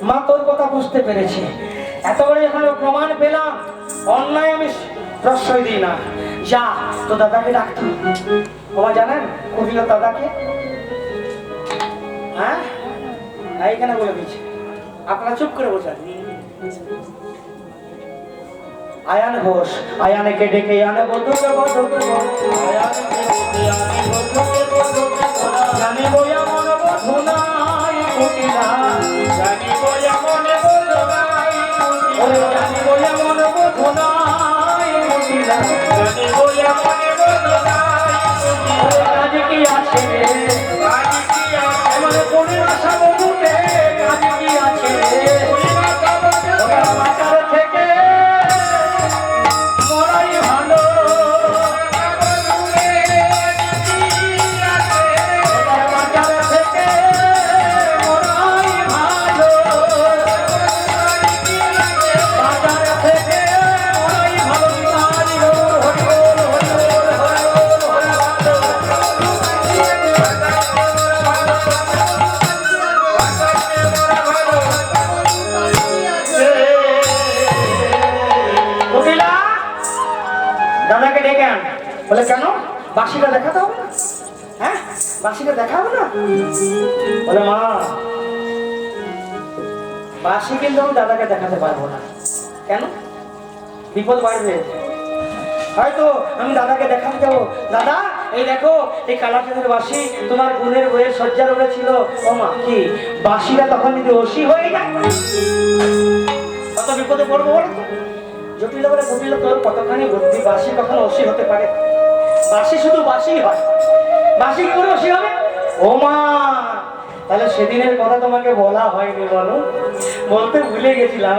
মা তোর কথা বুঝতে পেরেছি, এত বড় যখন প্রমাণ পেলাম, অন্যায় আমি প্রশ্রয় দিই না। যা তো দাদাকে ডাকতো। বাবা জানেন কবিল দাদাকে? হ্যাঁ, এইখানে বলে দিচ্ছি, আপনারা চুপ করে বসেন। আয়ান ঘোষ, আয়ানকে ডেকে আনে বধূকে বধূকে, আয়ানকে ডেকে আনে বধূকে বধূকে, জানিব এমন বধূ নাই কুটিলা, জানিব এমন বধূ নাই কুটিলা, জানিব এমন বধূ নাই কুটিলা, জানিব এমন বধূ নাই কুটিলা। কাজ কি আছে রে, কাজ কি আছে, আমার পরিভাষা বধূকে কাজ কি আছে রে, পরিভাষা বধূকে বাজার থেকে দাদাকে ডেকে আন। বলে কেন, বাসিটা দেখাতে হবে না? হ্যাঁ, বাসিটা দেখা হবে না? বলে মা, বাসি কিন্তু আমি দাদাকে দেখাতে পারবো না। কেন? বিপদ বাড়বে। হয়তো আমি দাদাকে দেখাতে যাবো, দাদা এই দেখো এই কালাচাঁদের বাসি তোমার গুণের বইয়ের শয্যার উপরে ছিল। ও মা, কি বাসিটা তখন যদি অসি হয়ে যায়, কত বিপদে পড়বো বলো তো? জটিল বলে জটিল, তোর কতখানি বুদ্ধি, বাসি কখনো অসি হতে পারে? বাসি শুধু বাসি হয়, বাসি কি করে অসি হবে? ও মা, তাহলে সেদিনের কথা তোমাকে বলা হয়নি, বলো, বলতে ভুলে গেছিলাম।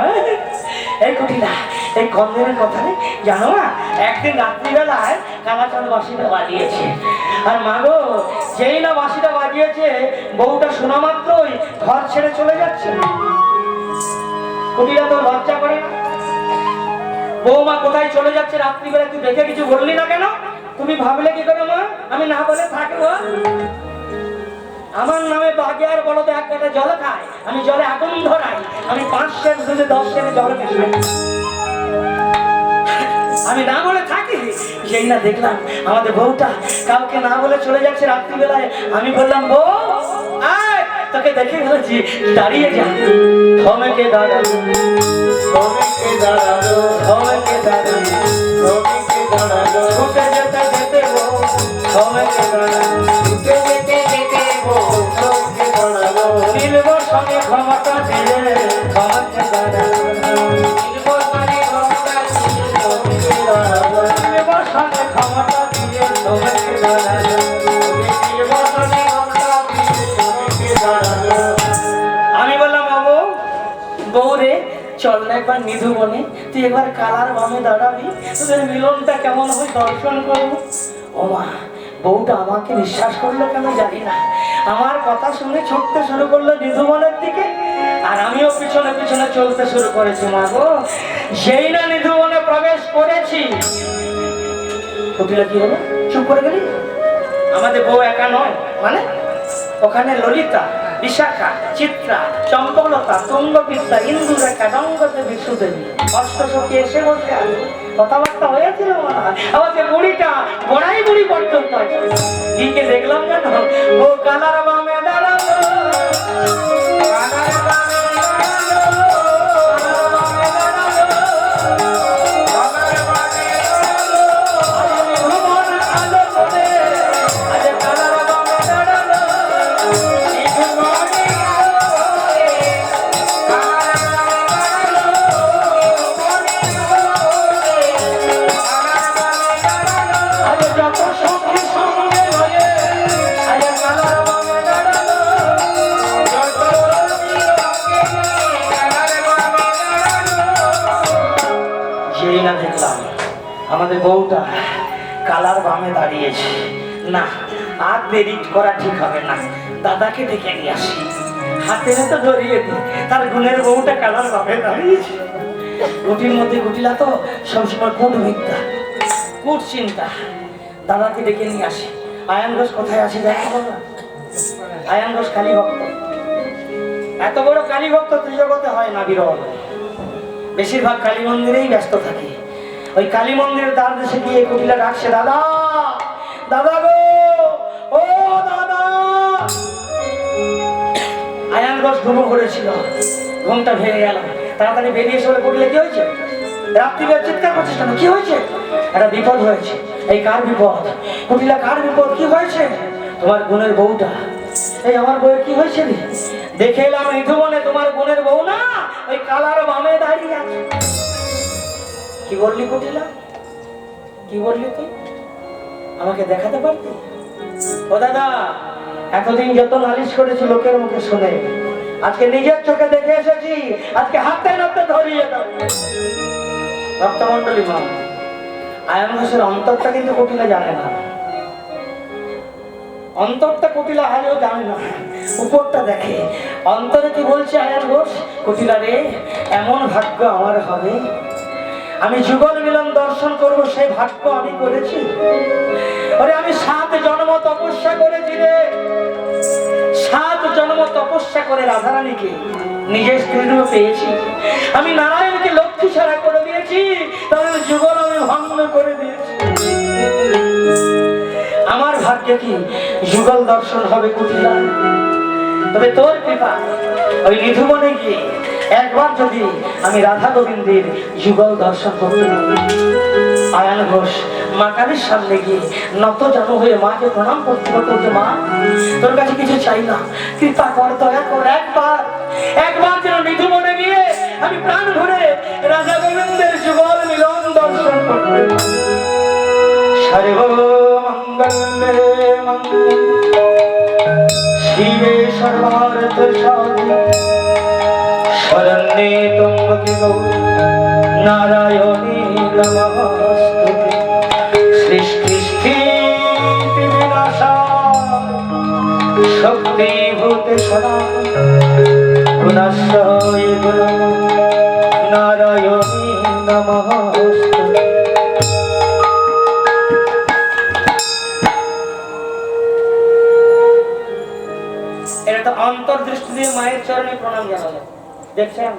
এই কুটিলা, এই কন্দের কথা জানো না? একদিন রাত্রিবেলায় কালাচাঁদ বাসিটা বাজিয়েছে, আর মা গো, যেই না বাসিটা বাজিয়েছে, বউটা শোনা মাত্রই ঘর ছেড়ে চলে যাচ্ছে। কুটিলা তো লজ্জা করে না? বৌমা কোথায় চলে যাচ্ছে রাত্রিবেলা, তুই দেখে কিছু বললি না কেন? তুমি ভাবলে কি করে মা আমি না বলে থাকবো? আমার নামে বাগে আর বলতে এক কাটা জল খায়, আমি জলে আগুন ধরাই, আমি 5 সের দুধে 10 সের জল মেশাই, আমি না বলে থাকি। সেই না দেখলাম আমাদের বউটা কাউকে না বলে চলে যাচ্ছে রাত্রিবেলায়, আমি বললাম বউ আয়, তোকে দেখে ফেলেছি, দাঁড়িয়ে যা। থমকে দাঁড়ালো, থমকে দাঁড়ালো, থমকে দাঁড়ালো, থমকে দাঁড়ালো, ছুটে যেতে যেতে বউ থমকে দাঁড়ালো, ছুটে যেতে যেতে বউ থমকে দাঁড়ালো, দিলব সঙ্গে ক্ষমতা দিয়ে থমকে দাঁড়ালো, দিলব সঙ্গে ক্ষমতা দিয়ে থমকে দাঁড়ালো, দিলব সঙ্গে ক্ষমতা দিয়ে থমকে দাঁড়ালো, দিলব সঙ্গে ক্ষমতা দিয়ে থমকে দাঁড়ালো। আমি বললাম বাবু, বউ রে চল না একবার নিধু বনে, তুই একবার কালার বামে দাঁড়াবি, তোদের মিলনটা কেমন হয় দর্শন করবো। ও মা, বউটা আমাকে বিশ্বাস করলো কেন জানি না, আমার কথা শুনে ছুটতে শুরু করলো নিধু বনের দিকে, আর আমিও পিছনে পিছনে চলতে শুরু করেছি। মা গো, সেই না নিধু বনে প্রবেশ করেছি, কুটিলা কি হলো, চুপ করে গেলি? আমাদের বউ একা নয়, মানে ওখানে ললিতা, বিশাখা, চিত্রা, চম্পকলতা, তুঙ্গবিদ্যা, ইন্দুরেখা, রঙ্গদেবী, সুদেবী, অষ্টসখী এসে বসে আছে, কথাবার্তা হয়েছিল মনে হয়। আমাদের বুড়িটা বড়াই বুড়ি পর্যন্ত আছে। দিকে দেখলাম কেন, ও কালার বামে দাঁড়ালো, কালার বামে দাঁড়ালো, আমাদের বউটা কালার বামে দাঁড়িয়েছে। না, আর দেরি করা ঠিক হবে না, দাদাকে ডেকে নিয়ে আসি, হাতে হাতে ধরিয়ে দিই, তার গুণের বউটা কালার বামে দাঁড়িয়েছে। গুটির মধ্যে গুটিলা তো সবসময় কুট বিদ্যা, কুট চিন্তা। দাদাকে ডেকে নিয়ে আসি। আয়ান ঘোষ কোথায় আছে দেখো বাবা, আয়ান ঘোষ খালি ভক্ত, এত বড় কালী ভক্ত ত্রিজগতে হয় না, বিরল। বেশিরভাগ কালী মন্দিরেই ব্যস্ত থাকে। ওই কালী মন্দিরের দ্বার দেশে গিয়ে কুটিলা ডাকছে, দাদা দাদা গো, ও দাদা। আয়ান ঘোষ ঘুমো করেছিল, ঘুমটা ভেঙে গেল। তাড়াতাড়ি বেরিয়ে এসে বলে, কুটিলা কি হয়েছে? রাত্রিবেলা চিৎকার করছিস কেন? কি হয়েছে? একটা বিপদ হয়েছে। এই কার বিপদ? কুটিলা কার বিপদ? কি হয়েছে? তোমার বোনের বউটা। এই আমার বউয়ের কি হয়েছে রে? দেখে এলাম নিধুবনে তোমার বোনের বউ না ওই কালার বামে দাঁড়িয়ে আছে। কি বললি কুটিলা? কি বললি তুই? আমাকে দেখাতে পারতি? ও দাদা, এতদিন যত নালিশ করেছি লোকের মুখে শুনে, আজকে নিজের চোখে দেখে এসেছি। আজকে হাতে নাতে ধরিয়ে দাও। ভক্তমন্ডলী মা, আয়ান ঘোষের অন্তরটা কিন্তু কুটিলা জানে না। অন্তরটা কুটিলা হারেও জানে না, উপরটা দেখে। অন্তরে কি বলছে আয়ান ঘোষ? কুটিলা রে, এমন ভাগ্য আমার হবে, আমি যুগল মিলন দর্শন করব, সেই ভাগ্য আমি করেছি। আরে আমি 7 জন্ম তপস্যা করেছি রে। 7 জন্ম তপস্যা করে রাধারানীকে নিজের স্ত্রী রূপে পেয়েছি। আমি নারায়ণকে লক্ষ্মী ছাড়া করে দিয়েছি, তাহলে যুগল আমি ভঙ্গ করে দিয়েছি। আমার ভাগ্যে কি যুগল দর্শন হবে কুটিলা? তবে তোর কৃপা ওই নিধুবনে গিয়ে একবার যদি আমি রাধা গোবিন্দের যুগল দর্শন করতে পারি। আয়ান ঘোষ মা কালীর সামনে গিয়ে নত জানু হয়ে মাকে প্রণাম করতে করতে, মা তোর কাছে কিছু চাই না, কৃপা কর, দয়া কর, একবার যেন নিধুবনে গিয়ে আমি প্রাণ ভরে রাধা গোবিন্দের যুগল মিলন দর্শন করতে। সর্বমঙ্গলে মঙ্গলে শিবে সর্বার্থ সাধিকে শরণ্যে ত্র্যম্বকে গৌরী নারায়ণী নমস্তুতে। সৃষ্টি স্থিতি বিনাশায় শক্তিভূতে সনাতনে গুণাশ্রয়ে গুণময় নারায়ণী নমস্তুতে। এটা তো অন্তর্দৃষ্টি দিয়ে মায়ের চরণে প্রণাম জানালো। দেখছেন,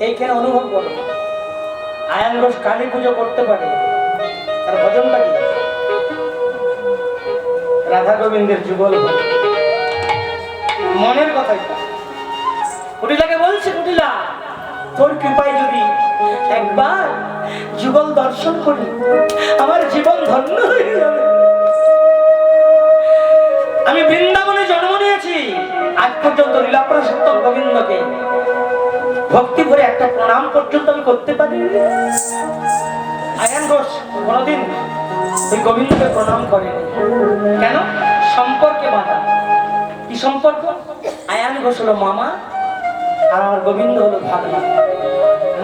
এইখানে অনুভব করো আয়ান ঘোষ কালী পুজো করতে পারে, তার ভজনটা কি? রাধা গোবিন্দের যুগল ভজন, মনের কথাই। কুটিলাকে বলছে, কুটিলা তোর কৃপায় যদি একবার যুগল দর্শন করি, আমার জীবন ধন্য হয়ে যাবে। আমি বৃন্দাবনে জন্ম নিয়েছি, আজ পর্যন্ত লীলাপ্রসূত গোবিন্দকে ভক্তি ভরে একটা প্রণাম পর্যন্ত আমি করতে পারি। আয়ান ঘোষ কোনদিন ওই গোবিন্দকে প্রণাম করেনি। কেন? সম্পর্কে বাধা। কি সম্পর্ক? আয়ান ঘোষ হলো মামা, আর আমার গোবিন্দ হলো ভাগনা।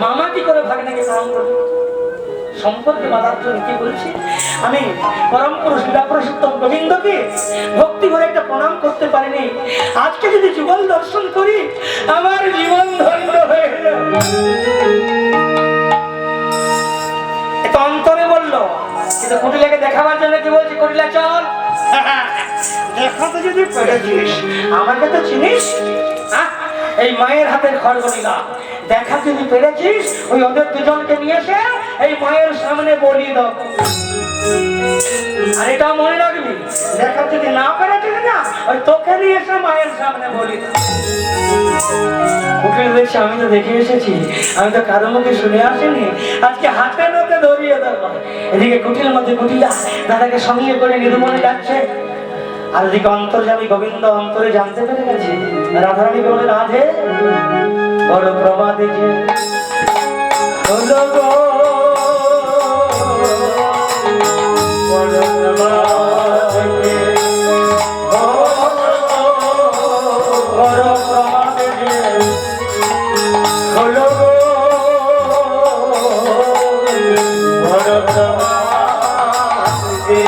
মামা কি করে ভাগনাকে প্রণাম করবে? সম্পর্কে বাধার জন্য কি বলছি, আমি পরম পুরুষ লীলাপ্রসূত গোবিন্দকে ভক্তি ভরে একটা প্রণাম করতে পারিনি। আজকে যদি যুগল দর্শন করি, আমার জীবন ধন্য হয়ে যাবে। এটা অন্তরে বললো, কিন্তু কুটিলাকে দেখাবার জন্য কি বলছে, কুটিলা চল দেখাতে যদি পেরেছিস, আমাকে তো চিনিস। এই মায়ের হাতের খড়গড়িলা দেখা যদি পেরেছিস, ওই ওদের দুজনকে নিয়ে এসে এই মায়ের সামনে বলি দাও। আর এটা মনে রাখবি, দেখা যদি না পেরেছিস না, ওই তোকে নিয়ে এসে মায়ের সামনে বলি দাও। কুটিল দেখছি, আমি তো দেখে এসেছি, আমি তো কারো মুখে শুনে আসিনি, আজকে হাতে নাতে ধরিয়ে দেবো। এদিকে কুটির মধ্যে কুটিলা দাদাকে সঙ্গে করে নিরুমনে যাচ্ছে, আর এদিকে অন্তর্যামী গোবিন্দ অন্তরে জানতে পেরে গেছে। রাধারানী বলে, রাধে বড় প্রমাদে যে হলো গো, বড় প্রমাদে যে বড় প্রমাদে যে হলো গো, বড় প্রমাদে যে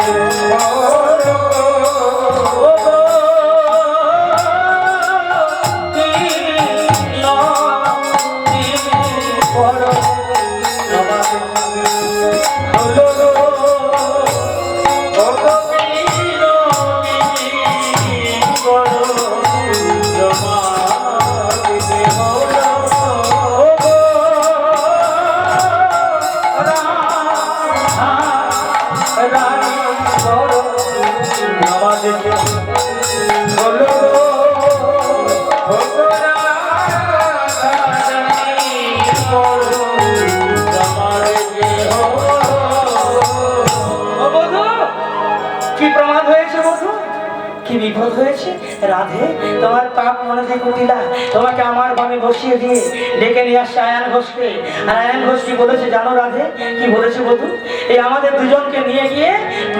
বিপদ হয়েছে রাধে, তোমার পাপ মনে যে কুটিলা, তোমাকে আমার বামে বসিয়ে দিয়ে ডেকে নিয়ে আসছে আয়ান ঘোষকে। আর আয়ান ঘোষ কি বলেছে জানো রাধে? কি বলেছে বধূ? এই আমাদের দুজনকে নিয়ে গিয়ে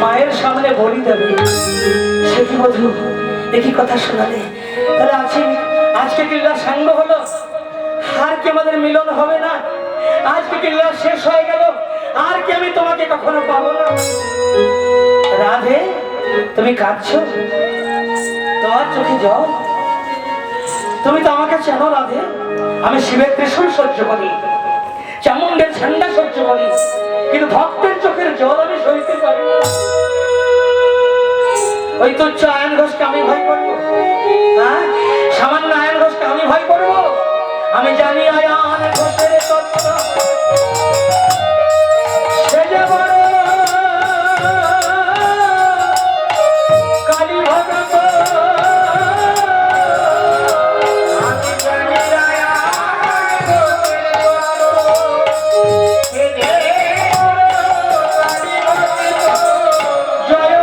মায়ের সামনে বলি দেবে। সে কি বধূ, একই কথা শোনালে? তাহলে আজকে কিল্লা সাঙ্গ হলো, আর কি আমাদের মিলন হবে না? আজকে কিল্লা শেষ হয়ে গেল, আর কি আমি তোমাকে কখনো পাবো না? রাধে, তুমি কাঁদছো, তোমার চোখে জল? তুমি তো আমাকে চেনো রাধে, আমি শিবের ত্রিশূল সহ্য করি, চামুণ্ডের ঝান্ডা সহ্য করি, কিন্তু ভক্তের চোখের জল আমি সইতে পারি না। ওই তুচ্ছ আয়ন ঘোষকে আমি ভয় করবো? হ্যাঁ, সামান্য আয়ন ঘোষকে আমি ভয় করবো? আমি জানি আয়ন ঘোষের তত্ত্ব, সে যে বড় কালী ভগত। আমি জানি আয়ন ঘোষের তত্ত্ব, সে যে কালী ভগত। জয়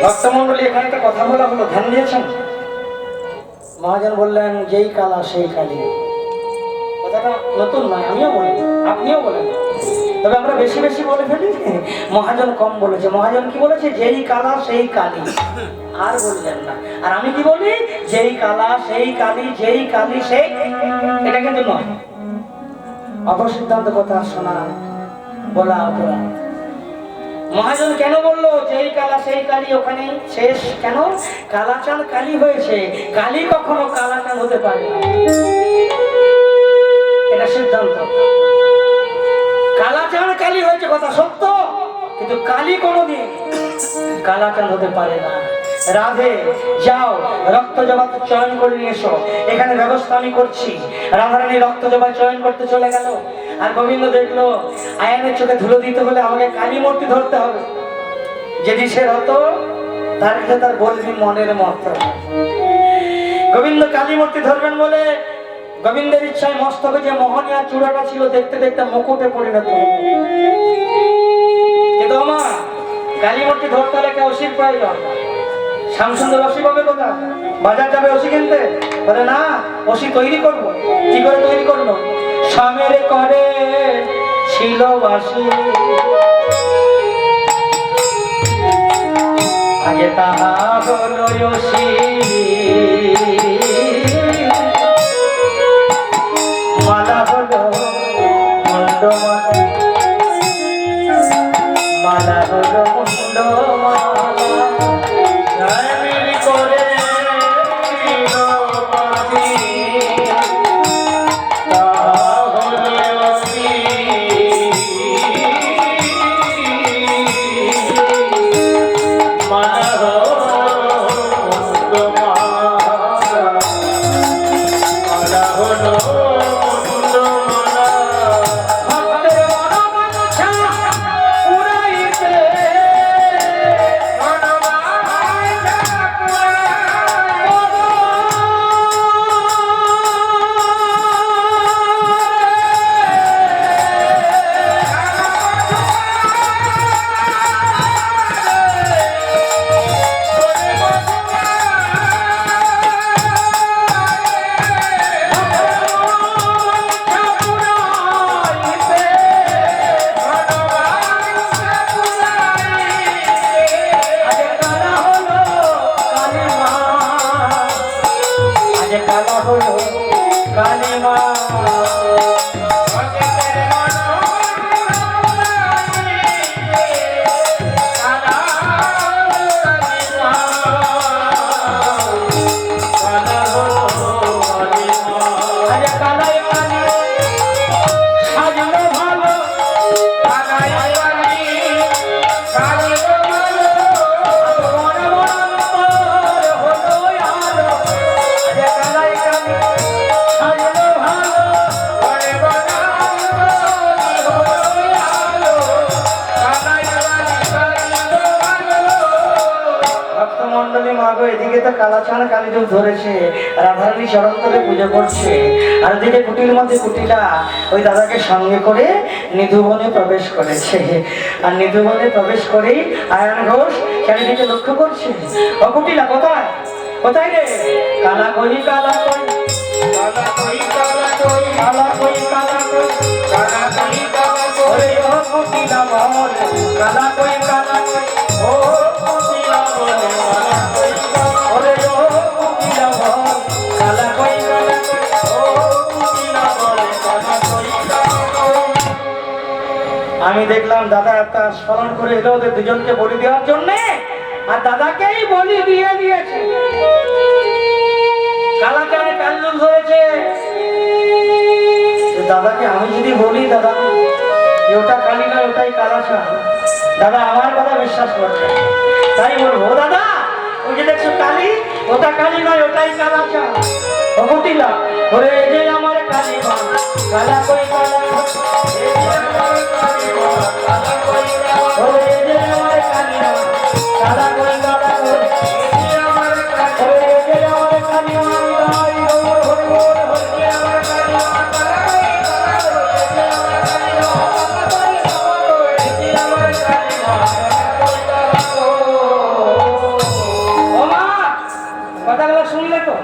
ভক্তমন্ডলী, এখানে একটা কথা বলা হলো, ধ্যান দিয়েছেন? মহাজন বললেন যেই কালা সেই কালী। কথাটা নতুন নয়, আমিও বলি, আপনিও বলেন, তবে আমরা বেশি বেশি বলে ফেলি। মহাজন কম বলেছে। মহাজন কি বলেছে? যেই কালা সেই কালী, আর বললেন না। আর আমি কি বলি? যেই কালা সেই কালী, যেই কালী সেই। এটা কিন্তু নয়, অপসিদ্ধান্ত কথা শোনা বলা অপরাধ। মহাজন কেন বললো যেই কালা সেই কালী? ওখানে শেষ কেন? কালাচাঁদ কালী হয়েছে, কালী কখনো কালাচাঁদ হতে পারে না, এটা সিদ্ধান্ত। কালাচাঁদ কালী হয়েছে কথা সত্য, কিন্তু কালী কোনোদিন কালাচাঁদ হতে পারে না। রাধে, যাও রক্ত জবা চয়ন করে নিয়ে এসো, এখানে ব্যবস্থা আমি করছি। রাধারানী রক্ত জবা চয়ন করতে চলে গেল। আর গোবিন্দ দেখলো আয়ানের চোখে ধুলো দিতে হলে আমাকে কালী মূর্তি ধরতে হবে। যদি সে হতো তার কাছে তার বলবি মনের মত। গোবিন্দ কালী মূর্তি ধরবেন বলে গোবিন্দের ইচ্ছায় মস্তকে যে মোহনিয়া চূড়াটা ছিল দেখতে দেখতে মুকুটে পরিণত হল। কিন্তু আমার কালী মূর্তি ধরতে হলে কে অসির প্রয়োজন? শ্যামসুন্দর অসি পাবে কোথা? বাজার যাবে অসি কিনতে? বলে না, অসি তৈরি করবো। কি করে তৈরি করবো? স্বামীর করে ছিল বাসি, আগে তাহা হলো অসি, মালা হলো মুন্ডমালা, মালা হলো মুন্ডমালা, স্বামীর করে ছিল বাসি, তাহা হলো ওদিকে তো কালাচান কালী রূপ ধরেছে, রাধারানী চরণ করে পুজো করছে, আর ওদিকে কুটির মধ্যে কুটিলা ওই দাদাকে সঙ্গে করে নিধুবনে প্রবেশ করেছে। আর নিধুবনে প্রবেশ করেই আয়ন ঘোষ চারিদিকে লক্ষ্য করছে। ও কুটিলা কোথায়, কোথায় রে? কালা কই কালা কই কালা কই কালা কই কালা কই কালা কই কালা কই কালা কই, ওরে ও কুটিলা বল কালা কই কালা কই, ও কুটিলা বল কালা কই কালা, ওরে ও কুটিলা বল কালা কই কালা কই, ও কুটিলা বল কালা কই কালা কই। আমি দেখলাম দাদা একটা স্মরণ করে এলো ওদের দুজনকে বলি দেওয়ার জন্য, আর দাদাকেই বলি দিয়ে দিয়েছে। কালাচানে কাল্লুক হয়েছে। দাদাকে আমি যদি বলি দাদা ওটা কালি নয় ওটাই কালাচান, দাদা আমার কথা বিশ্বাস করছে, তাই বলবো দাদা ওই যে দেখছো কালি, ওটা কালি নয় ওটাই কালাচান। ও কুটিলা ওরে এই যে আমার কালি মা কালা কই কালা কই, এই যে আমার কালি মা কালা কই কালা কই, ওরে এই যে আমার কালি মা কালা কই কালা কই, এই যে আমার কালি, ওরে এই যে আমার কালি মা দাই গৌর হরি বল, এই যে আমার কালি মা কালা কই কালা কই, এই যে আমার কালি মা কালা কই কালা কই। ও মা কথাগুলো শুনলে তো?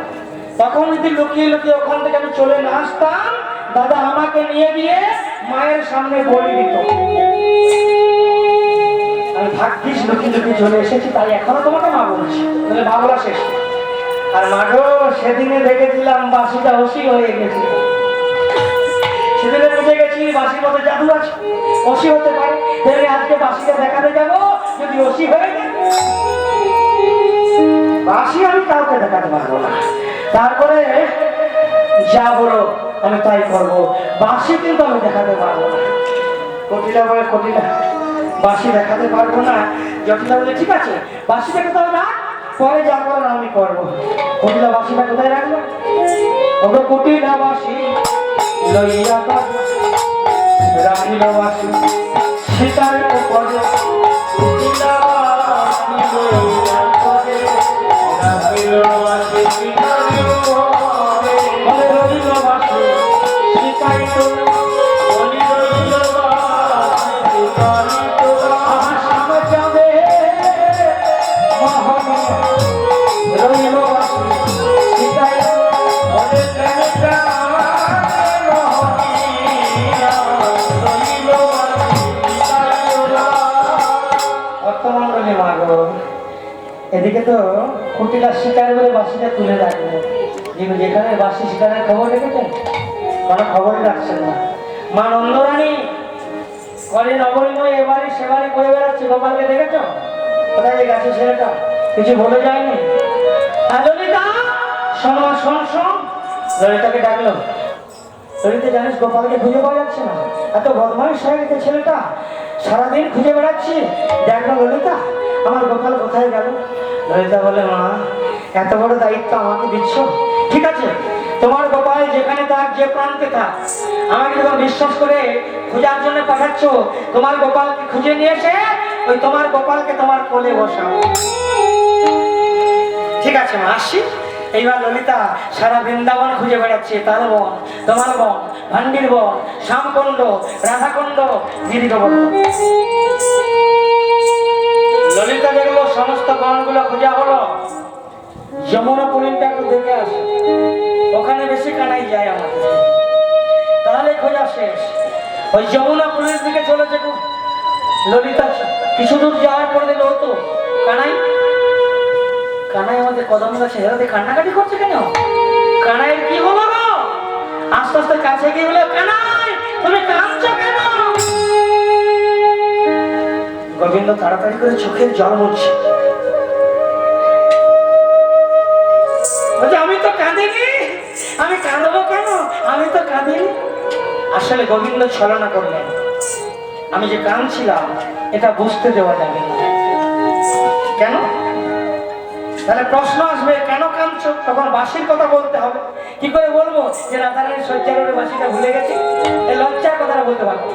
তখন যদি লুকিয়ে লুকিয়ে ওখান থেকে আমি চলে না আসতাম, দাদা আমাকে নিয়ে গিয়ে মায়ের সামনে বলি দিত। আমি ভাগ্যিস লুকিয়ে লুকিয়ে চলে এসেছি, তাই এখনো তোমাকে মা বলছি, তাহলে মা বলা শেষ। আর মাগো সেদিনে দেখেছিলাম বাসিটা অসি হয়ে গেছে, সেদিনে বুঝে গেছি বাসির মধ্যে জাদু আছে, অসি হতে পারে। তাহলে আজকে বাসিটা দেখাতে যাবো, যদি অসি হয়ে যায় বাসি আমি কাউকে দেখাতে পারবো না। তারপরে যা বলো আমি তাই করবো, বাসি কিন্তু আমি দেখাতে পারবো না। কটিলা বলে কটিলা বাসি দেখাতে পারবো না। জটিলা বলে ঠিক আছে বাসিটা কোথাও রাখ, পরে যা করার আমি করবো। কটিলা বাসিটা কোথায় রাখবো? ওকে কটিলা বাসি লইয়া রাখিল বাসি সীতার উপরে, কটিলা বাসি লইয়া রাখিল বাসি সীতার উপরে, বলে রইল বাসি শিকাইত বলি রইল বাসি শিকাইত, আমার সামনে যাবে মহনে রইল বাসি শিকাইত, বলে প্রেমিকা মহনিয়া রইল বাসি শিকাইত। বর্তমান রইলে মাগো এদিকে তো কুটিলা শিকার বলে বাসিটা তুলে রাখবে, যেখানে বাসি শিকারের খবর রেখেছেন কোনো খবরই রাখছেন না। মা নন্দরানী কদিন অবরিময় এবারে সেবারে করে বেড়াচ্ছে, গোপালকে দেখেছ কোথায় গেছে ছেলেটা, কিছু বলে যায়নি। ললিতা শোন শোন শোন, ললিতাকে ডাকলো। ললিতা জানিস গোপালকে খুঁজে পাওয়া যাচ্ছে না, এত বদমাইশ হয়ে গেছে ছেলেটা, সারাদিন খুঁজে বেড়াচ্ছি। দেখো ললিতা আমার গোপাল কোথায় গেল? ললিতা বলে মা এত বড় দায়িত্ব আমাকে দিচ্ছ, ঠিক আছে তোমার গোপাল যেখানে থাক যে প্রান্তে থাক, আমাকে যখন বিশ্বাস করে খোঁজার জন্য পাঠাচ্ছ, তোমার গোপালকে খুঁজে নিয়ে এসে ওই তোমার গোপালকে তোমার কোলে বসাও। ঠিক আছে মা আসছি। এইবার ললিতা সারা বৃন্দাবন খুঁজে বেড়াচ্ছে, তার বন, তোমার বন, ভান্ডির বন, শ্যামকুণ্ড, রাধাকুণ্ড, গিরিগোবর্ধন। ললিতা দেখলো সমস্ত বনগুলো খোঁজা হলো, যমুনা পুরীটা একটু দেখে আসে, ওখানে বেশি কানাই যায় আমাদের, তাহলে খোঁজা শেষ। ওই যমুনা পুরীর দিকে চলেছে ললিতা। কিছু দূর যাওয়ার পরে দিল হতো কানাই, কানাই আমাদের কদম গাছে হেরাতে কান্নাকাটি করছে কেন? কানাইয়ের কি হলো গো? আস্তে আস্তে কাছে গিয়ে বলে কানাই তুমি কাঁদছো কেন? গোবিন্দ তাড়াতাড়ি করে চোখের জল মুছছে, আমি তো কাঁদিনি, আমি কাঁদবো কেন? আমি তো কাঁদিনি। আসলে গোবিন্দ ছলনা করলেন, আমি যে কাঁদছিলাম এটা বুঝতে দেওয়া যাবে না। কেন? তাহলে প্রশ্ন আসবে কেন কাঁদছো, তখন বাঁশির কথা বলতে হবে। কি করে বলবো যে রাধারানীর শয্যার বাঁশিটা ভুলে গেছি? এই লজ্জার কথাটা বলতে পারবো।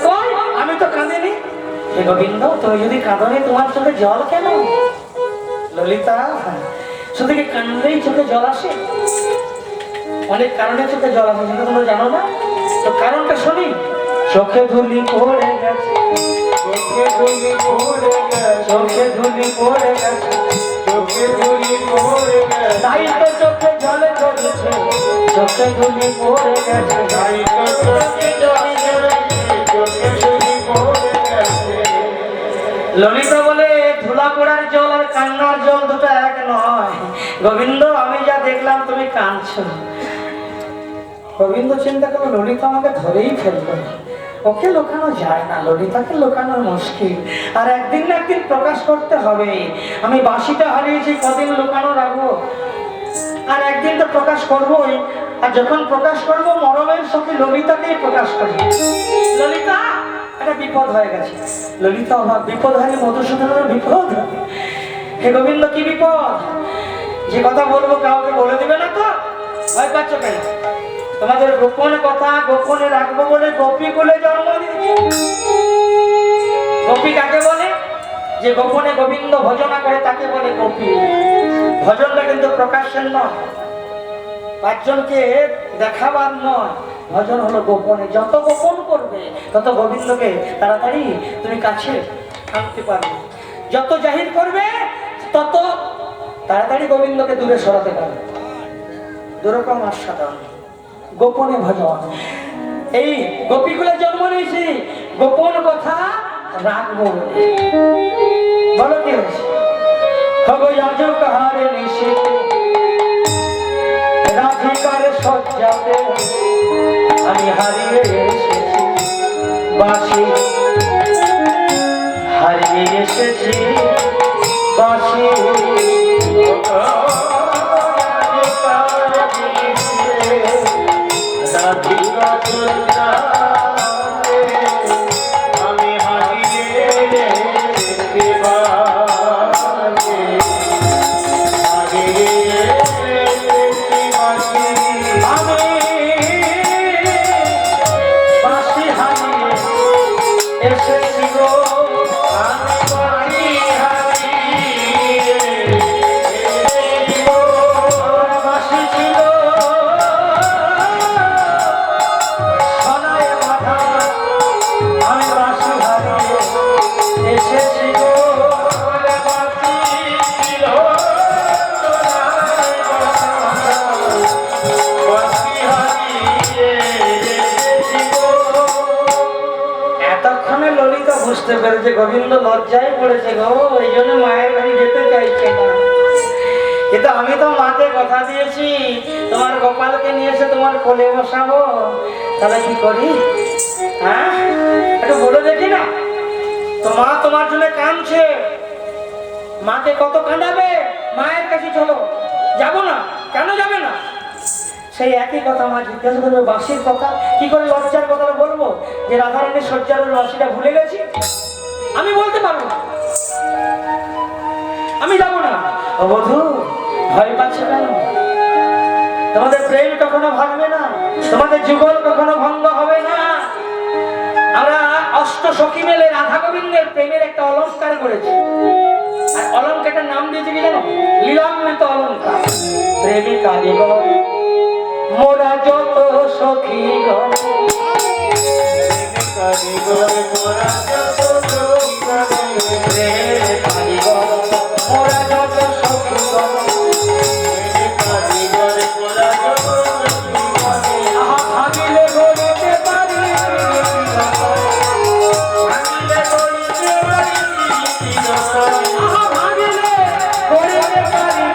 কই আমি তো কাঁদিনি। গোবিন্দ তুমি যদি কাঁদনি তোমার চোখে জল কেন? ললিতা শুধু কি কান্দেই চোখে জল আসে? অনেক কারণে চোখে জল আসে, সেটা তোমরা জানো না? তো কারণটা শুনি। চোখে ধুলি পড়ে গেছে, চোখে ধুলি পড়ে গেছে, চোখে ধুলি পড়ে গেছে, চোখে ধুলি পড়ে গেছে, তাই তো চোখে জলে ঝরছে, চোখে ধুলি পড়ে গেছে, তাই তো চোখে জলে ঝরছে, চোখে ধুলি পড়ে গেছে। ললিতা বলে ধুলা পড়ার জল আর কান্নার জল দুটো এক নয়। গোবিন্দ, আমি যা দেখলাম তুমি কাঁদছো। গোবিন্দ চিন্তা করলো ললিতা আমাকে ধরেই ফেলবে, ওকে লুকানো যায় না, ললিতাকে লুকানো মুশকিল, আর একদিন না একদিন প্রকাশ করতে হবে। আমি বাঁশিটা হারিয়েছি, কদিন লুকানো রাখবো, আর একদিন তো প্রকাশ করবোই। আর যখন প্রকাশ করবো মরমের সঙ্গে ললিতাকেই প্রকাশ করবো। ললিতা, একটা বিপদ হয়ে গেছে। ললিতা অবাক, বিপদ হারিয়ে মধুসূদনের বিপদ? হে গোবিন্দ, কি বিপদ? যে কথা বলবো কাউকে বলে দিবে না তো? ভয় পাচ্ছ কেন? তোমাদের গোপন কথা গোপনে রাখবো বলে গোপী কুলে জন্ম দিয়েছে। গোপী কাকে বলে? যে গোপনে গোবিন্দ ভজনা করে তাকে বলে গোপী। ভজনটা কিন্তু প্রকাশের নয়, পাঁচজনকে দেখাবার নয়, ভজন হলো গোপনে। যত গোপন করবে তত গোবিন্দকে তাড়াতাড়ি তুমি কাছে আনতে পারবে, যত জাহির করবে তত তাড়াতাড়ি গোবিন্দকে দূরে সরাতে পারবে। দুরকম আস্বাদন, গোপনে ভজন। এই গোপীকুলে জন্ম নিয়েছি গোপন কথা রাখবো। বলো কি হয়েছে? কাহারে নিশে রাধিকার সজ্জাতে আমি হারিয়ে এসেছি, বাঁশি হারিয়ে এসেছি, বাঁশি আমি হারিয়ে এসেছি গো, আমি বাঁশি ছিল সোনায় বাঁধা, আমি বাঁশি হারিয়ে এসেছি গো, বাঁশি ছিল সোনায় বাঁধা, বাঁশি হারিয়ে এসেছি গো। এতক্ষণে ললিতা বুঝতে পেরেছে গোবিন্দ লজ্জায় পড়েছে গো, ওই জন্য মায়ের বাড়ি যেতে চাইছে না। কিন্তু আমি তো মাকে কথা দিয়েছি তোমার গোপালকে নিয়ে এসে তোমার কোলে বসাবো, তাহলে কি করি? হ্যাঁ, একটু বলে দেখি না। তো মা তোমার জন্য কাঁদছে, মাকে কত কাঁদাবে? মায়ের কাছে চলো। যাবো না? কেন যাবে না? সেই একই কথা মা জিজ্ঞাসা করবে, বাঁশির কথা কি করে লজ্জার কথাটা বলবো যে রাধারানীর সজ্জার বাঁশিটা ভুলে গেছি? আমি বলতে পারবো না, আমি যাবো না। ও বধূ, ভয় পাচ্ছে কেন? তোমাদের প্রেম কখনো ভাঙবে না, তোমাদের যুগল কখনো ভঙ্গ হবে না। আমরা অষ্ট সখী মেলে রাধা গোবিন্দের প্রেমের একটা অলঙ্কার করেছি, আর অলঙ্কারটার নাম দিয়েছে কি জানো? লীলামৃত অলঙ্কার। প্রেমিকা দিগণ মোরা যত সখীগণ, প্রেমিকা দিগণ মোরা যত সখীগণ, প্রেমিকা দিগণ মোরা যত সখীগণ, প্রেমিকা দিগণ মোরা যত সখীগণ, আহা ভাবিলে গড়িতে পারি, ভাবিলে গড়িতে পারি, আহা ভাবিলে গড়িতে পারি,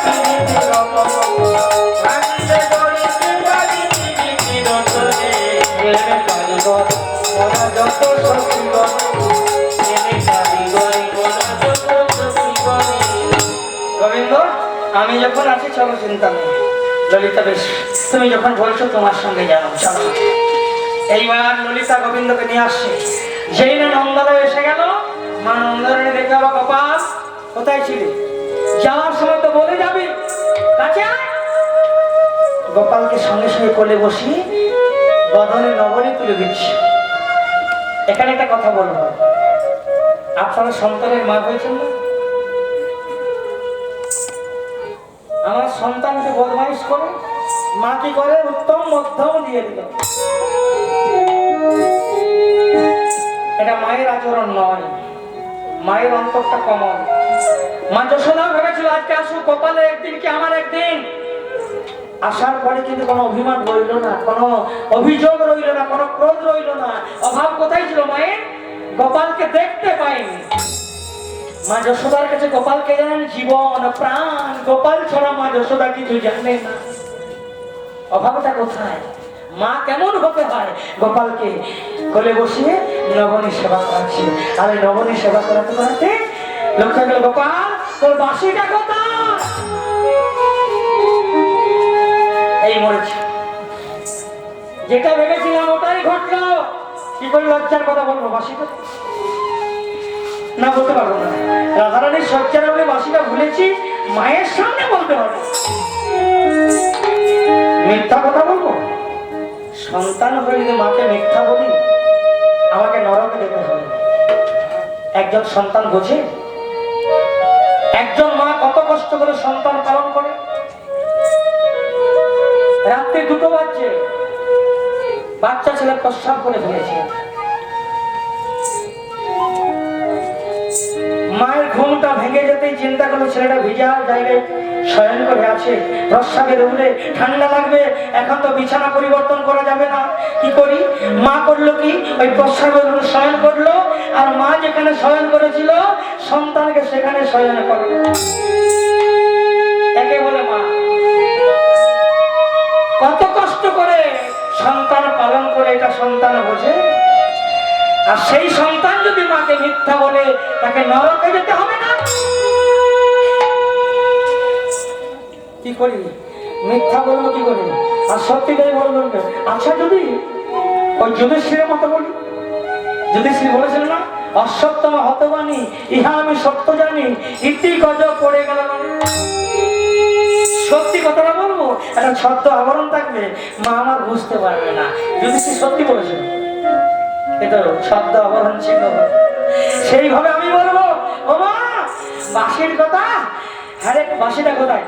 ভাবিলে গড়িতে পারি, প্রেমিকা দিগণ মোরা যত সখীগণ, প্রেমিকা দিগণ মোরা যত সখীগণ। গোবিন্দ, আমি যখন আছি চলো, চিন্তা নেই। ললিতা, বেশ, তুমি যখন বলছো তোমার সঙ্গে যাও, চলো। এইবার ললিতা গোবিন্দকে নিয়ে আসছে। যেই না নন্দালয় এসে গেল, মা নন্দালয় দেখে আবার, গোপাল কোথায় ছিলি? যাওয়ার সময় তো বলে যাবি, কাছে আয়। গোপালকে সঙ্গে সঙ্গে কোলে বসি বদনে নবনী তুলে দিচ্ছি। এখানে একটা কথা বলবো, আপনারা সন্তানের মা হয়েছেন না? আমার সন্তানকে বদমাইশ করে, মা কি করে উত্তম মধ্যম দিয়ে দিল। এটা মায়ের আচরণ নয়, মায়ের অন্তরটা কমন। মা যশোদা ভেবেছিল আজকে আসুক কপালে একদিন কি আমার একদিন। আসার পরে কিন্তু কোনো অভিমান রইল না, কোনো অভিযোগ রইল না, কোনো ক্রোধ রইল না। অভাব কোথায় ছিল মায়ের? গোপালকে দেখতে পাইনি। মা যশোদার কাছে গোপালকে জানেন জীবন প্রাণ। গোপাল ছাড়া মা যশোদা কিছু জানে না। অভাবটা কোথায়? মা কেমন হতে হয়? গোপালকে কোলে বসিয়ে নবনী সেবা করাচ্ছে। আর নবনী সেবা করাতে করাতে লক্ষ্য গেল, গোপাল তোর বাঁশিটা কোথায়? এই মরেছে। যেটা ভেবেছিলাম ওটাই ঘটলো। কি করে লজ্জার কথা বলবো? বাঁশিটা না বলতে পারবো না। রাধারানীর সজ্জার বলে বাঁশিটা ভুলেছি, মায়ের সামনে বলতে পারবো। মিথ্যা কথা বলবো? সন্তান হয়ে যদি মাকে মিথ্যা বলি, আমাকে নরকে যেতে হবে। একজন সন্তান বোঝে? একজন মা কত কষ্ট করে সন্তান পালন করে। রাত্রে 2টো বাজছে, বাচ্চা ছেলে প্রস্রাব করে ফেলেছে। মায়ের ঘুমটা ভেঙে যেতেই চিন্তা করলো ছেলেটা ভিজা জায়গায় শয়ন করে আছে, প্রস্রাবের উঠে ঠান্ডা লাগবে, এখন তো বিছানা পরিবর্তন করা যাবে না। কি করি? মা করলো কি, ওই প্রস্রাবের উঠে শয়ন করলো। আর মা যেখানে শয়ন করেছিল সন্তানকে সেখানে শয়ন করলো। একে বলে মা। কত কষ্ট করে সন্তান পালন করে, এটা সন্তান বোঝে? আর সেই সন্তান যদি মাকে মিথ্যা বলে, তাকে নরকে যেতে হবে না? কি করি? মিথ্যা বলবো কি করে? আর সত্যিটাই বলবেন। আচ্ছা যদি ওই যুধিষ্ঠিরের মতো বলি, যুধিষ্ঠির বলেছিল না, অসত্যম হতবাণী ইহা আমি সত্য জানি, ইতি গজ পড়ে গেল। সত্যি কথাটা বলবো, একটা ছদ্ম আবরণ থাকবে, মা আমার বুঝতে পারবে না। যুধিষ্ঠির সত্যি বলেছিল, কিন্তু ছদ্ম আবরণ ছিল। সেইভাবে আমি বলবো, ও মা বাঁশির কথা। হ্যাঁ রে, বাঁশিটা কোথায়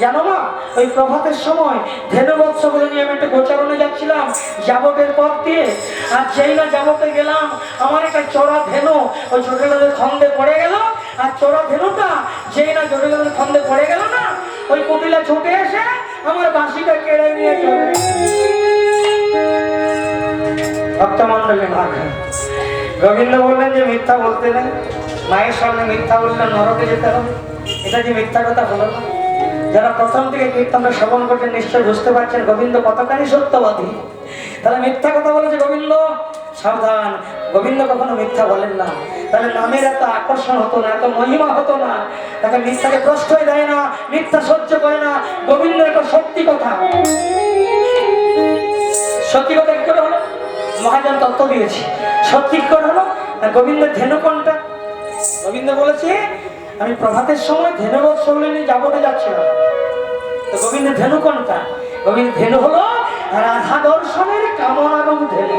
জানো মা? ওই প্রভাতের সময় ধেনু বৎসগুলো নিয়ে আমি একটা গোচারণে যাচ্ছিলাম যাবতের পথ দিয়ে। আর যেই না যাবতে গেলাম, আমার একটা চড়া ধেনু ওই জটিলের খন্দে পড়ে গেল। আর চড়া ধেনুটা যেই না জটিলের খন্দে পড়ে গেল না, ওই কুটিলা ছুটে এসে আমার বাঁশিটা কেড়ে নিয়ে চলে। ভক্তমন্ডলী মা গোবিন্দ বললেন যে মিথ্যা বলতে নেই, মায়ের সামনে মিথ্যা বললে নরকে যেতে হবে। এটা যে মিথ্যা কথা হলো না। যারা প্রথম থেকে কীর্তনটা শ্রবণ করছেন নিশ্চয় বুঝতে পারছেন গোবিন্দ কতখানি সত্যবাদী। তাহলে মিথ্যা কথা বলেছে গোবিন্দ, সাবধান। গোবিন্দ কখনো মিথ্যা বলেন না। তাহলে নামের এত আকর্ষণ হতো না, এত মহিমা হতো না। তাকে মিথ্যাকে প্রশ্রয় দেয় না, মিথ্যা সহ্য করে না। গোবিন্দের একটা সত্যি কথা। সত্যি কথা কি করে হলো? মহাজন তত্ত্ব দিয়েছি। সত্যি কি করে হলো? গোবিন্দের ধেনু কোনটা? গোবিন্দ বলেছে আমি প্রভাতের সময় ধেনু বৎসগুলো নিয়ে যাবতে যাচ্ছিলাম। তো গোবিন্দের ধেনু কোনটা? গোবিন্দ ধেনু হলো রাধা দর্শনের কামনারূপ ধেনু।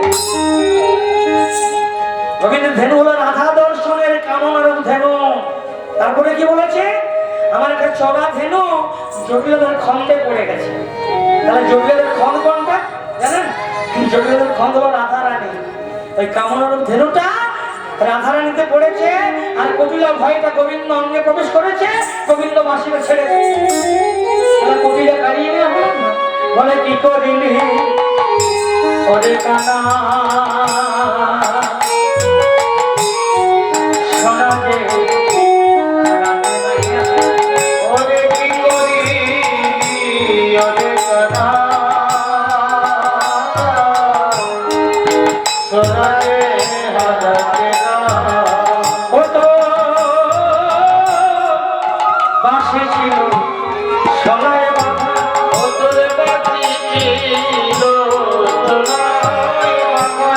গোবিন্দের ধেনু হলো রাধা দর্শনের কামনারূপ ধেনু। তারপরে কি বলেছে? আমার একটা চড়া ধেনু জটিলের খন্দে পড়ে গেছে। তাহলে জটিলের খন্দ কোনটা জানেন? জটিলের খন্দ হলো রাধা রানী। ওই কামনারূপ ধেনুটা রাধারানীতে পড়েছে। আর কপিলা ভয়টা গোবিন্দ অঙ্গে প্রবেশ করেছে, গোবিন্দ বাঁশিটা ছেড়েছে। কপিলা কাড়িয়ে নেওয়া হলো না। বলে কি করিলি ওরে কানা শোনা যে ওরে কি করি ওরে কানা শোনা যে হারাতে না। ও তো বাঁশি ছিল সোনায় বাঁধা, ও তোর বাঁশি ছিল সোনায় বাঁধা।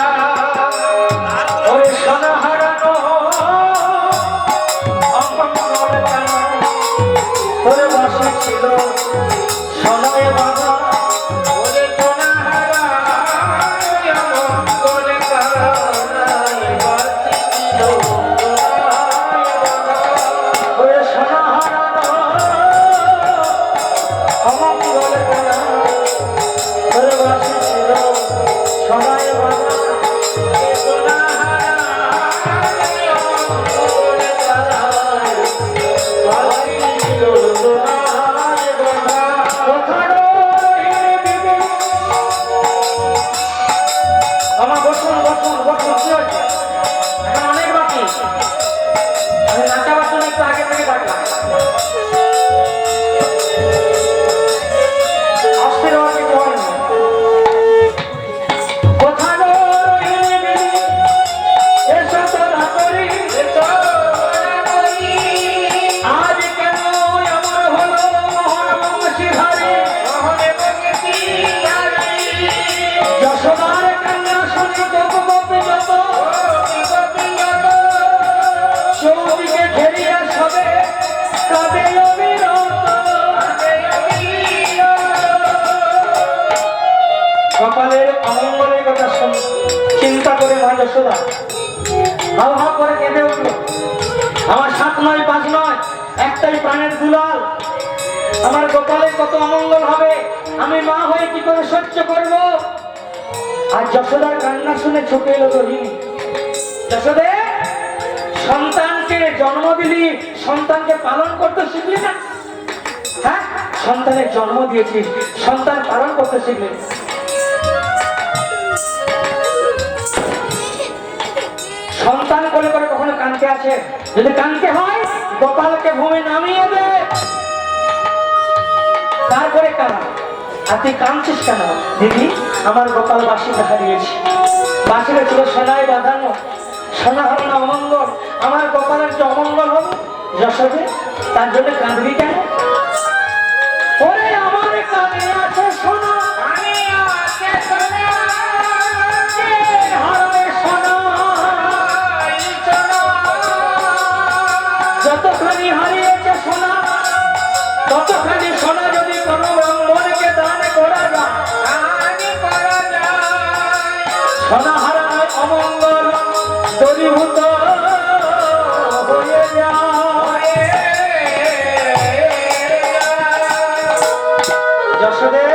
ওই সোনা হারানো অমঙ্গল জানা, তোর বাঁশি ছিল সোনায় বাঁধা। ওরে সোনা হারায় অমঙ্গল জানা, বাঁশি ছিল সোনায় বাঁধা। ওরে সোনা হারানো কাঁদে অবিরত। কপালের অমঙ্গলের কথা শুন চিন্তা করে মা যশোদা হাও হাও করে কেঁদে উঠল। আমার 7 নয় 5 নয়, একটাই প্রাণের দুলাল, আমার গোপালের কত অমঙ্গল হবে, আমি মা হয়ে কি করে সহ্য করব। আর যশোদার কান্না শুনে ছুটে এলো রোহিণী। যশোদে, সন্তানকে জন্ম দিলি, সন্তানকে পালন করতে শিখলি না? হ্যাঁ, সন্তানের জন্ম দিয়েছিস, সন্তান পালন করতে শিখলি। সন্তান করে করে কখনো কানতে আছে? যদি কানতে হয় গোপালকে ভূমি নামিয়ে দে, তারপরে কানা। আর তুই কাঁদছিস কেন? দিদি, আমার গোপাল বাসিটা হারিয়েছি, বাসিটা ছিল সোনায় বাঁধানো, সোনা হারানো অমঙ্গল, আমার গোপালের যে অমঙ্গল হবে যশোদে, তার জন্য কাঁদবি কেন? ওরে আমার কানে আছে সোনা, যতখানি হারিয়েছে সোনা, ততখানি সোনা যদি কোনো ব্রাহ্মণকে দান করা যায়, সোনা হারানোর অমঙ্গল দূরীভূত হয়ে যায়। যশোদে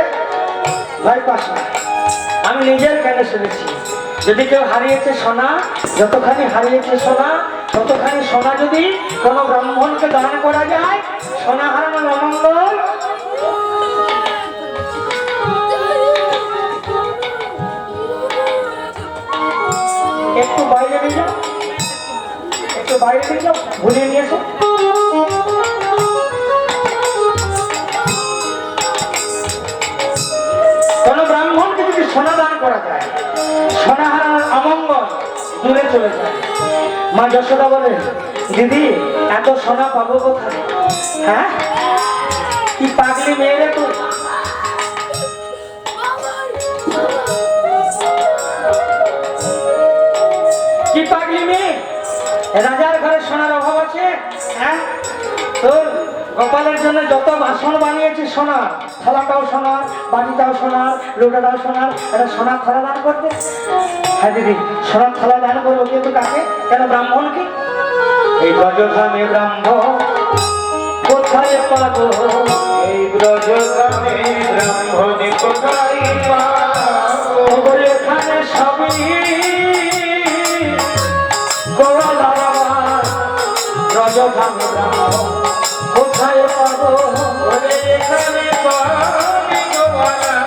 ভাই পাশা, আমি নিজের কানে শুনেছি, যদি কেউ হারিয়েছে সোনা, যতখানি হারিয়েছে সোনা, ততখানি সোনা যদি কোনো ব্রাহ্মণকে দান করা যায়, সোনা হারানোর অমঙ্গল। একটু বাইরে নিয়ে যাও, একটু বাইরে নিয়ে যাও, ভুলিয়ে নিয়ে এসো। কোন ব্রাহ্মণকে যদি সোনা দান করা যায়, সোনা হারানোর অমঙ্গল দূরে চলে যায়। মা যশোদা বলে, দিদি এত সোনা পাবো কোথায়? হ্যাঁ, কি পাগলি মেয়ে রে তুই? কি পাগলি মেয়ে? রাজার ঘরে সোনার অভাব আছে? হ্যাঁ, তোর গোপালের জন্য যত বাসন বানিয়েছি সোনার, থালাটাও সোনার, বাটিটাও সোনার, লোটাটাও সোনার, এটা সোনার থালা দান করতে? হ্যাঁ দিদি, সোনার থালা দান করবো, কিন্তু কাকে? কেন ব্রাহ্মণকে? এই ব্রজধামে ব্রাহ্মণ কোথায় পাবো? এই ব্রজধামে ব্রাহ্মণ কোথায় পাবো? এখানে সবই গোয়ালার আমার, ব্রজধামে ব্রাহ্মণ কোথায় পাবো? এখানে সবই গোয়ালার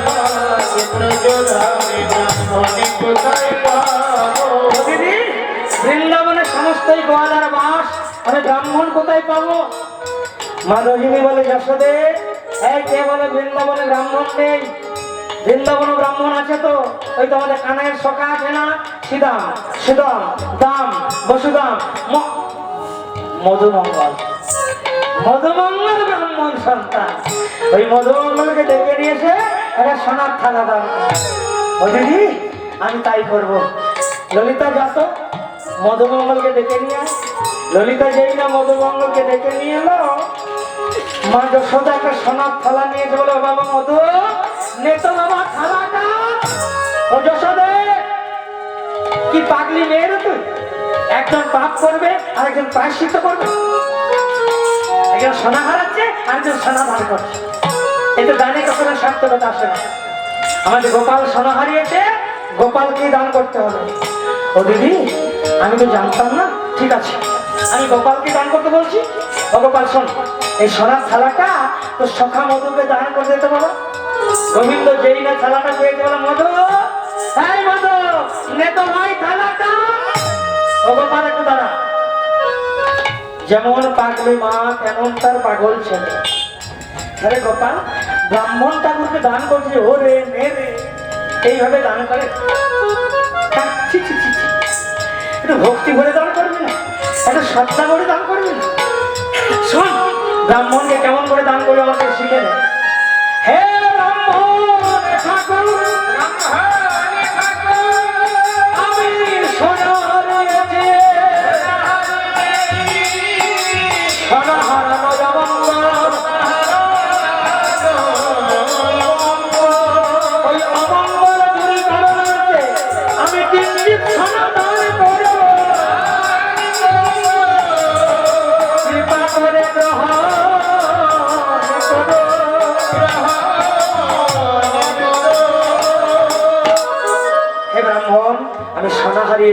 আমার, ব্রজধামে ব্রাহ্মণ কোথায় পাবো? দিদি, বৃন্দাবনের সমস্তই গোয়ালার বাস, আমি ব্রাহ্মণ কোথায় পাবো? মা রোহিণী বলে, যশোদে, এই কে বলে বৃন্দাবনে ব্রাহ্মণ নেই? বৃন্দাবনে ব্রাহ্মণ আছে তো, ওই তো আমাদের কানাইয়ের সখা আছে না, শ্রীদাম, সুদাম, দাম, বসুদাম, মধুমঙ্গল, মধুমঙ্গল ব্রাহ্মণ সন্তান। ওই মধুমঙ্গলকে ডেকে নিয়েছে, একটা সোনার থালা দান। ও দিদি, আমি তাই করবো। ললিতা যাতো, মধুমঙ্গলকে ডেকে নিয়ে আয়। ললিতা যেই না মধুমঙ্গলকে ডেকে নিয়ে এলো, মা যশোদা একটা সোনার থালা নিয়েছে, বলে, বাবা মধু, নে তো বাবা থালাটা। ও যশোদে, কি পাগলি মেয়ে রে তুই? একজন পাপ করবে আর একজন প্রায়শ্চিত্ত করবে। একজন সোনা হারাচ্ছে আর একজন সোনা ধার করছে, এতে দানে কখনো সার্থকতা আসে না। আমাদের গোপাল সোনা হারিয়েছে, গোপালকে দান করতে হবে। ও দিদি, আমি তো জানতাম না, ঠিক আছে, আমি গোপালকে দান করতে বলছি। ও গোপাল শোন, এই সোনার থালাটা তো সখা মধুকে দান করে দিতে বাবা। গোবিন্দ যেই না থালাটা পেয়েছে, বলে, মধু, এই মধু, নে তো ভাই থালাটা। ও গোপাল একটু দাঁড়া। যেমন পাগলি মা তেমন তার পাগল ছেলে। আরে গোপাল, ব্রাহ্মণ ঠাকুরকে দান করছে, ও রে নে রে, এইভাবে দান করে? একটু ভক্তি ভরে দান করবি না? একটু শ্রদ্ধা করে দান করবি না? শোন, ব্রাহ্মণকে কেমন করে দান করবে আমাকে শিখে নে। হে ব্রাহ্মণ ঠাকুর, আমি সোনা হারিয়েছি, সোনা হারা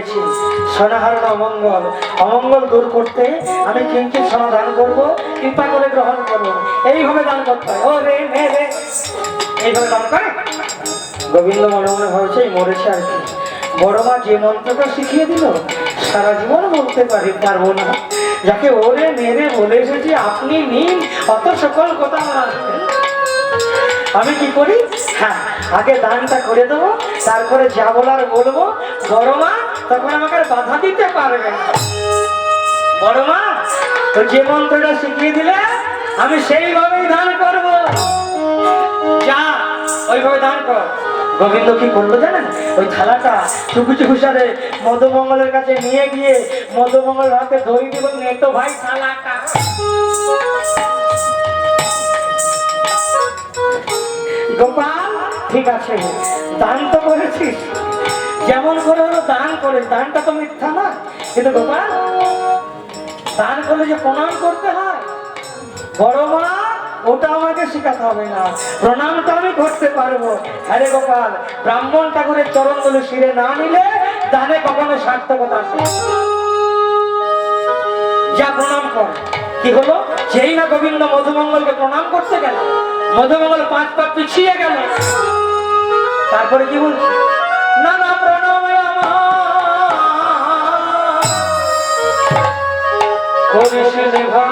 পেয়েছি সোনাহারণ অমঙ্গল, অমঙ্গল দূর করতে আমি কিঞ্চিৎ সোনা দান করবো, কৃপা করে গ্রহণ করবো। এইভাবে দান করতে হয়। ও রে মে রে, এইভাবে দান করে। গোবিন্দ মনে মনে ভাবছে মরেছে আর কি, বড় মা যে মন্ত্রটা শিখিয়ে দিল সারা জীবন বলতে পারবো না। যাকে ওরে মেরে বলে এসেছি আপনি নিন, অত সকল কথা আমার আসবে। আমি কি করি, হ্যাঁ আগে দানটা করে দেবো, তারপরে যা বলার বলবো। বড় মা তখন আমাকে আর বাধা দিতে পারবে না। বড় মা তো যে মন্ত্রটা শিখিয়ে দিলে আমি সেইভাবেই দান করব, যা ওইভাবে দান কর। গোবিন্দ কি করলো জানেন, ওই থালাটা চুপি চুপি সারে মধুমঙ্গলের কাছে নিয়ে গিয়ে মধুমঙ্গল হাতে ধরে দিব, নেতো ভাই থালাটা। গোপাল ঠিক আছে, দান তো করেছিস, যেমন করে হলো দান করে, দানটা তো মিথ্যা না, কিন্তু গোপাল দান করলে যে প্রণাম করতে হয়, বড় মা ওটা আমাকে শেখাতে হবে না, প্রণামটা আমি করতে পারবো। আরে গোপাল, ব্রাহ্মণ ঠাকুরের চরণ গুলো শিরে না নিলে দানে কখনো সার্থকতা আসে। যা প্রণাম কর। কি হলো, যেই না গোবিন্দ মধুমঙ্গলকে প্রণাম করতে গেল, মধুমঙ্গল 5 পা পিছিয়ে গেল। তারপরে কি বলছে, না না প্রণামে আমার করিস লেখা,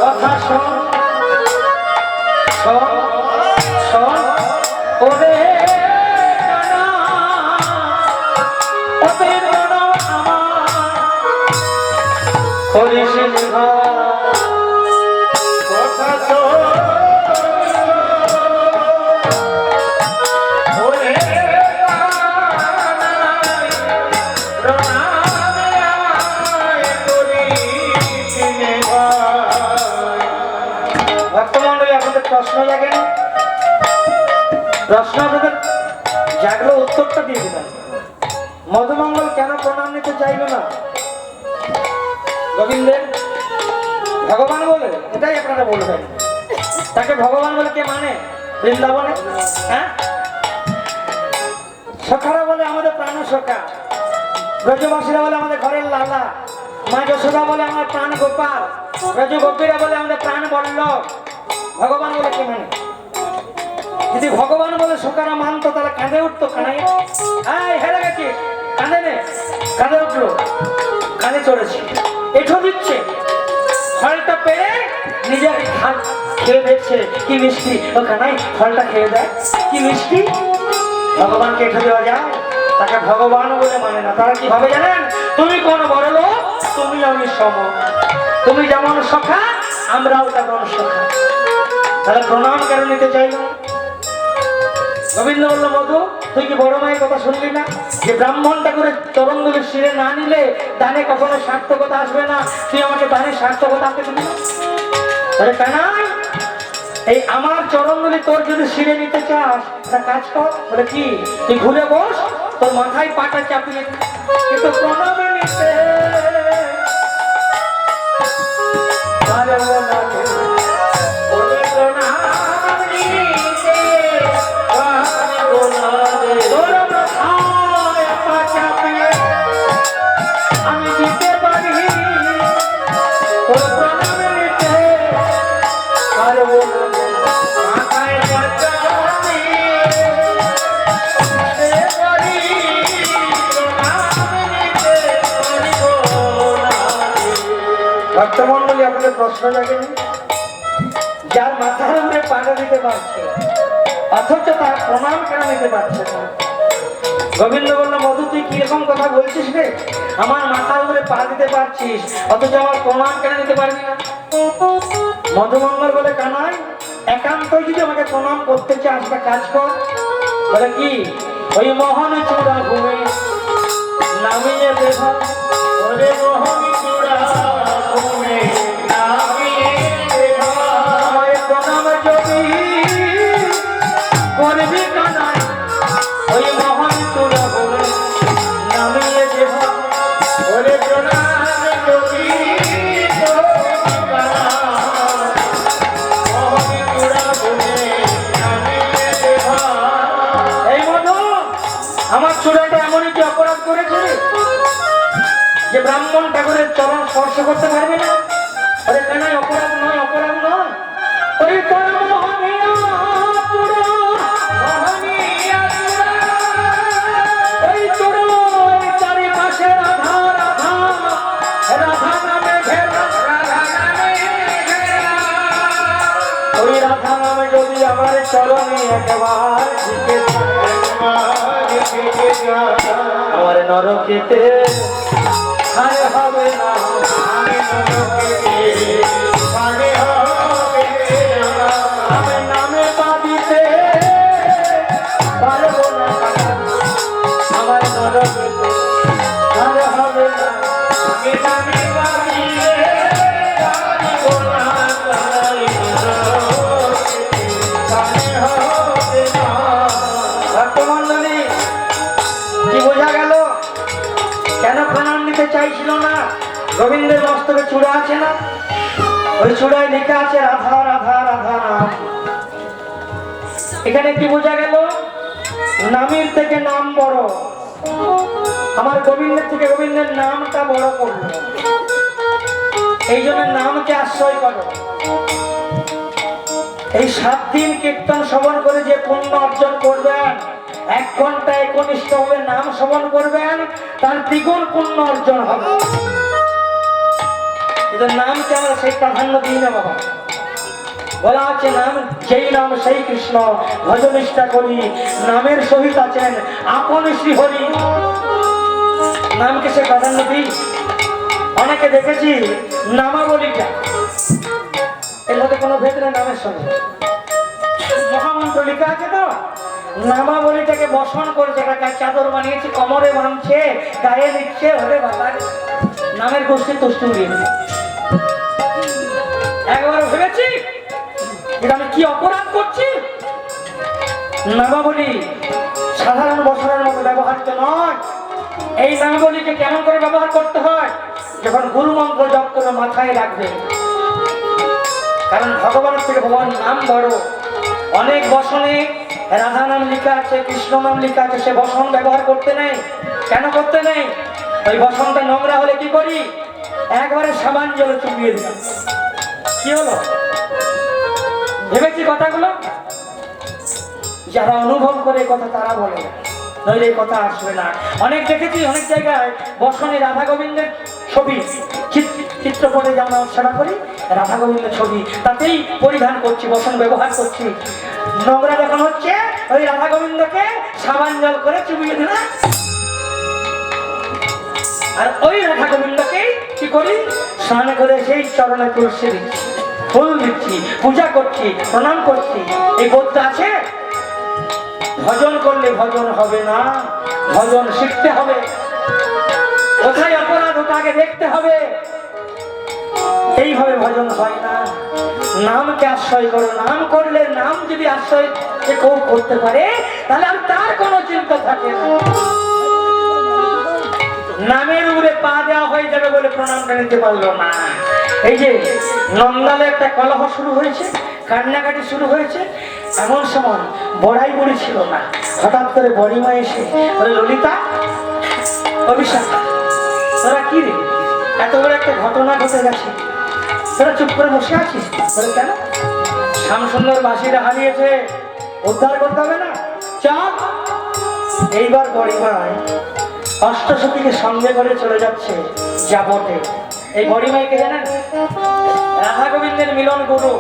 কথা শোন শোন শোন, ওরে করিস লেখা, কথা শোন প্রশ্ন জাগে না, প্রশ্ন আপনাদের জাগলো, উত্তরটা দিয়ে দিলাম। মধুমঙ্গল কেন প্রণাম নিতে চাইল না গোবিন্দের? ভগবান বলে, এটাই আপনারা বলবেন। তাকে ভগবান বলে কে মানে বৃন্দাবনে? হ্যাঁ, সখারা বলে আমাদের প্রাণ সখা, ব্রজবাসীরা বলে আমাদের ঘরের লালা, মা যশোদা বলে আমার প্রাণ গোপাল, ব্রজ গোপীরা বলে আমাদের প্রাণ বল্লভ। ভগবান বলে কে মানে? যদি ভগবান বলে সখারা মানতো তাহলে কাঁধে উঠতো, কানাই হেরে গেছে, কাঁধে নে, কাঁধে উঠলো, কাঁধে চড়েছে, এঠো দিচ্ছে, ফলটা পেরে নিজের হাত খেয়ে দেখছে কি মিষ্টি, ও কানাই ফলটা খেয়ে দেয় কি মিষ্টি। ভগবানকে এঠো দেওয়া যায়? তাকে ভগবান বলে মানে না। তারা কি ভাবে জানেন, তুমি কোন বড় লোক, তুমি আমি সম, তুমি যেমন সখা আমরাও তেমন সখা। তাহলে প্রণাম কেন নিতে চাই না? গোবিন্দ বলল, মধু তুই কি বড় মায়ের কথা শুনলি না, যে ব্রাহ্মণ ঠাকুরের চরণগুলি শিরে না নিলে দানে কখনো সার্থকতা আসবে না, তুই আমাকে দানে সার্থকতা আনতে দিবি না? আরে কানাই, এই আমার চরণগুলি তোর যদি শিরে নিতে চাস তা কাজ কর। বলে কি, তুই ঘুরে বস, তোর মাথায় পাটা চাপিয়ে, কিন্তু প্রণামে নিতে আমি দিতে পারি, তোর প্রণামে নিতে পারবো না। ভক্তমন্ডলী, আপনাদের প্রশ্ন লাগেনি? যার মাথার উপরে পাড়া দিতে পারছে অথচ তার প্রণাম কেন নিতে পারছে না? গোবিন্দ বলল, মধু তুই কিরকম কথা বলছিস রে, আমার মাথার উপরে পা দিতে পারছিস অথচ আমার প্রণাম কেন নিতে পারবি না? মধুমঙ্গল বলে, কানাই একান্তই যদি আমাকে প্রণাম করতে চাস একটা কাজ কর। বলে কি, ওই মোহন চূড়া ঘুমে নামিয়ে দেব, ওরে মোহন চূড়া ঘুমে নামিয়ে দেব, আমায় প্রণাম যদি করবি কানাই, ওই মোহন চূড়া ঘুমে নামিয়ে দেব, ওরে প্রণাম যদি করবি কানাই। করেছে যে ব্রাহ্মণ ঠাকুরের চরণ স্পর্শ করতে পারবে না? আরে কেন অপরাধ নয়, অপরাধ নয়। ওই চারিপাশে রাধা রাধা রাধা নামে ঘেরা, ওই রাধা নামে যদি আমার চরণে একবার আমার নরকেতে আর হবে না, আমি নামে পাবিতে পারবো না, আমার নরকেতে আর হবে না, আমি নামে পাবিতে পারবো না, ভক্তমণ্ডলী কি বোঝা গেল? কেন প্রণাম নিতে চাইছিল না? গোবিন্দের মস্তকে চূড়া আছে না, ওই চূড়ায় লেখা আছে রাধা রাধা রাধা নাম। এখানে কি বোঝা গেল? নামের থেকে নাম বড়, আমার গোবিন্দের থেকে গোবিন্দের নামটা বড় করলো, এই জন্য নামকে আশ্রয় করো। এই 7 দিন কীর্তন শ্রবণ করে যে পুণ্য অর্জন করবেন, 1 ঘন্টা একনিষ্ঠ ভাবে নাম শ্রবণ করবেন, তার দ্বিগুণ পুণ্য অর্জন হবে। নামকে আমরা সেই প্রাধান্য দিই না বাবা। বলা আছে নাম যেই নাম সেই কৃষ্ণ, ভজনিষ্ঠা করি নামের সহিত আছেন আপন শ্রী হরি। নামকে সে প্রাধান্য দিই। অনেকে দেখেছি নামাবলীটা এর মধ্যে কোনো ভেদ নেই, নামের সঙ্গে মহামন্ত্র লেখা আছে তো, নামাবলীটাকে বসন করেছে, একটা চাদর বানিয়েছে, কোমরে বাঁধছে, গায়ে লিখছে, ওরে বাবা নামের গোষ্ঠী তুষ্টি উড়িয়ে দিচ্ছে। একবার ভেবেছি এটা আমি কি অপরাধ করছি? নামাবলী সাধারণ বছরের মতো ব্যবহার তো নয়। এই নামাবলীকে কেমন করে ব্যবহার করতে হয়? যখন গুরু মন্ত্র জপ করে মাথায় রাখবে, কারণ ভগবানের থেকে ভগবান নাম বড়। অনেক বসনে রাধা নাম লেখা আছে, কৃষ্ণ নাম লেখা আছে, সে বসন ব্যবহার করতে নেই। কেন করতে নেই? ওই বসনটা নোংরা হলে কি করি? একবারে সাবান জলে চুপিয়ে দিলাম, কি হলো? ভেবেছি কথাগুলো? যারা অনুভব করে কথা তারা বলে, নইলে কথা আসবে না। অনেক দেখেছি অনেক জায়গায় বসনে রাধা গোবিন্দের ছবি, চিত্রপটে যেমন সেবা করি রাধা গোবিন্দের ছবি, তাতেই পরিধান করছি, বসন ব্যবহার করছি। নোংরা যখন হচ্ছে ওই রাধা গোবিন্দকে সাবান জল করে চুবিয়ে দিলাম, আর ওই রাধা গোবিন্দকে কি করি? স্নান করে সেই চরণে তুলসী দিচ্ছি, ফুল দিচ্ছি, পূজা করছি, প্রণাম করছি। এই বোধটা আছে? ভজন করলে ভজন হবে না, ভজন শিখতে হবে। কোথায় অপরাধ ওটা আগে দেখতে হবে। এইভাবে ভজন হয় না। নামকে আশ্রয় করো। নাম করলে, নাম যদি আশ্রয় কেউ করতে পারে তাহলে আর তার কোনো চিন্তা থাকে না। নামের উপরে পা দেওয়া হয়ে যাবে বলে প্রণামটা নিতে পারলো না। এই যে নন্দালে একটা কলহ শুরু হয়েছে, কান্নাকাটি শুরু হয়েছে, এমন সময় বড়াই বুড়ি ছিল না, হঠাৎ করে বড়িমা এসে বলে, ললিতা, অভিশাপ, তোরা কি রে, এত বড় একটা ঘটনা ঘটে গেছে, তোরা চুপ করে বসে আছিস? বলে কেন? শ্যামসুন্দর বাসীরা হারিয়েছে, উদ্ধার করতে হবে না, চল। এইবার বড়িমায় অষ্টসখীকে সঙ্গে করে চলে যাচ্ছে যাবটে। এই বড়িমাইকে জানেন? রাধা গোবিন্দের মিলন গুরু।